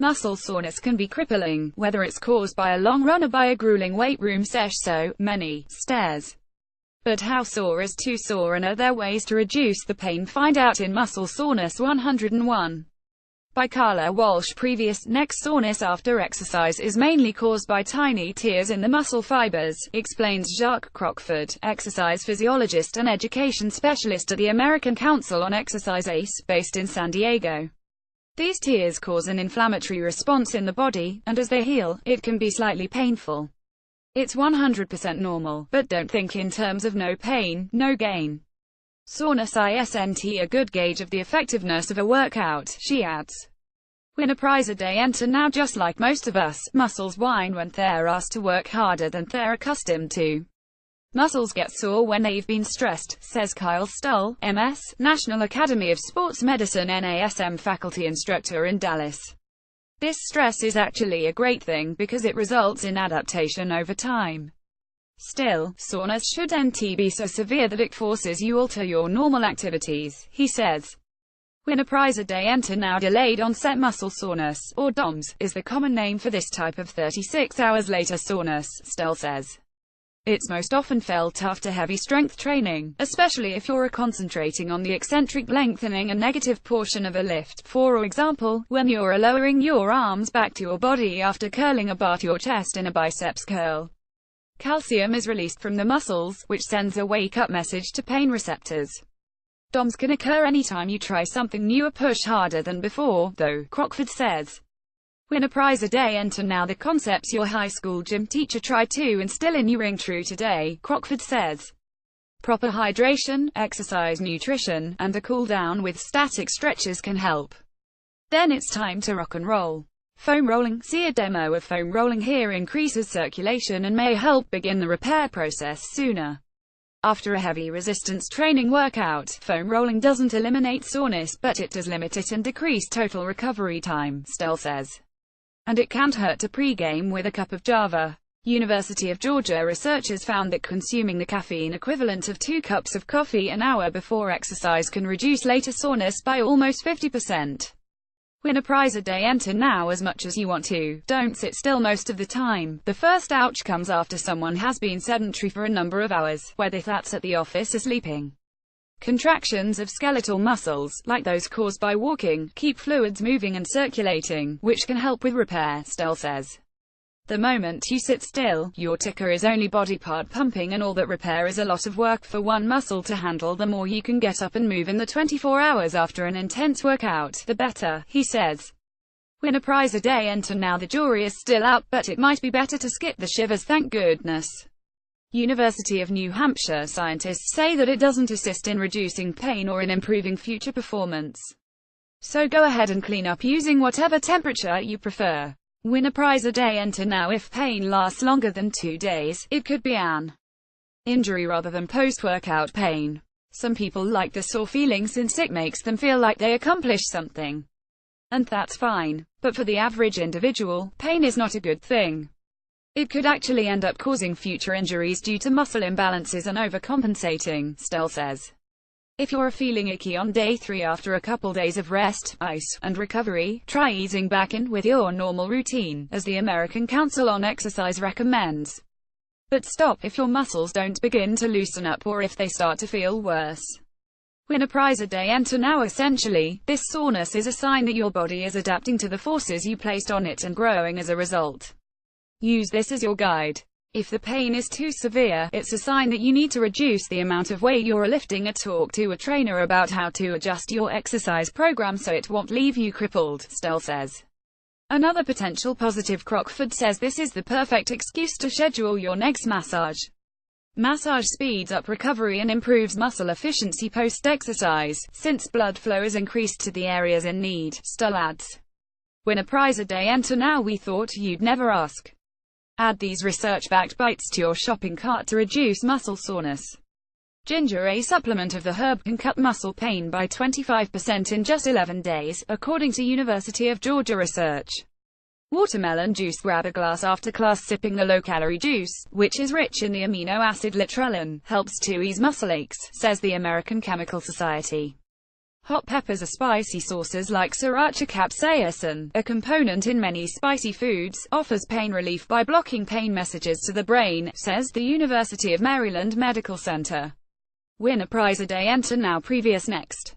Muscle soreness can be crippling, whether it's caused by a long run or by a grueling weight room sesh, so many stairs. But how sore is too sore, and are there ways to reduce the pain? Find out in Muscle Soreness 101. By Carla Walsh. Previous neck soreness after exercise is mainly caused by tiny tears in the muscle fibers, explains Jacques Crockford, exercise physiologist and education specialist at the American Council on Exercise ACE, based in San Diego. These tears cause an inflammatory response in the body, and as they heal, it can be slightly painful. It's 100% normal, but don't think in terms of no pain, no gain. Soreness isn't a good gauge of the effectiveness of a workout, she adds. Win a prize a day. Enter now. Just like most of us, muscles whine when they're asked to work harder than they're accustomed to. Muscles get sore when they've been stressed, says Kyle Stull, MS, National Academy of Sports Medicine NASM faculty instructor in Dallas. This stress is actually a great thing because it results in adaptation over time. Still, soreness shouldn't be so severe that it forces you to alter your normal activities, he says. Win a prize a day. Enter now. Delayed onset muscle soreness, or DOMS, is the common name for this type of 36 hours later soreness, Stull says. It's most often felt after heavy strength training, especially if you're concentrating on the eccentric lengthening and negative portion of a lift. For example, when you're lowering your arms back to your body after curling a bar to your chest in a biceps curl. Calcium is released from the muscles, which sends a wake-up message to pain receptors. DOMS can occur anytime you try something new or push harder than before, though, Crockford says. Win a prize a day. Enter now. The concepts your high school gym teacher tried to instill in you ring true today, Crockford says. Proper hydration, exercise, nutrition, and a cool down with static stretches can help. Then it's time to rock and roll. Foam rolling. See a demo of foam rolling here. Increases circulation and may help begin the repair process sooner. After a heavy resistance training workout, foam rolling doesn't eliminate soreness, but it does limit it and decrease total recovery time, Stull says. And it can't hurt to pre-game with a cup of Java. University of Georgia researchers found that consuming the caffeine equivalent of 2 cups of coffee an hour before exercise can reduce later soreness by almost 50%. Win a prize a day. Enter now as much as you want to. Don't sit still most of the time. The first ouch comes after someone has been sedentary for a number of hours, whether that's at the office or sleeping. Contractions of skeletal muscles, like those caused by walking, keep fluids moving and circulating, which can help with repair, Stull says. The moment you sit still, your ticker is only body part pumping, and all that repair is a lot of work for one muscle to handle. The more you can get up and move in the 24 hours after an intense workout, the better, he says. Win a prize a day. Enter now. The jury is still out, but it might be better to skip the shivers, thank goodness. University of New Hampshire scientists say that it doesn't assist in reducing pain or in improving future performance. So go ahead and clean up using whatever temperature you prefer. Win a prize a day. Enter now. If pain lasts longer than 2 days, it could be an injury rather than post-workout pain. Some people like the sore feeling since it makes them feel like they accomplished something. And that's fine. But for the average individual, pain is not a good thing. It could actually end up causing future injuries due to muscle imbalances and overcompensating, Stull says. If you're feeling icky on day 3 after a couple days of rest, ice, and recovery, try easing back in with your normal routine, as the American Council on Exercise recommends. But stop if your muscles don't begin to loosen up or if they start to feel worse. Win a prize a day. Enter now. Essentially, this soreness is a sign that your body is adapting to the forces you placed on it and growing as a result. Use this as your guide. If the pain is too severe, it's a sign that you need to reduce the amount of weight you're lifting or talk to a trainer about how to adjust your exercise program so it won't leave you crippled, Stull says. Another potential positive. Crockford says this is the perfect excuse to schedule your next massage. Massage speeds up recovery and improves muscle efficiency post-exercise, since blood flow is increased to the areas in need, Stull adds. Win a prize a day. Enter now. We thought you'd never ask. Add these research-backed bites to your shopping cart to reduce muscle soreness. Ginger, a supplement of the herb, can cut muscle pain by 25% in just 11 days, according to University of Georgia research. Watermelon juice. Grab a glass after class. Sipping the low-calorie juice, which is rich in the amino acid litrelin, helps to ease muscle aches, says the American Chemical Society. Hot peppers are spicy sauces like sriracha. Capsaicin, a component in many spicy foods, offers pain relief by blocking pain messages to the brain, says the University of Maryland Medical Center. Win a prize a day. Enter now. Previous. Next.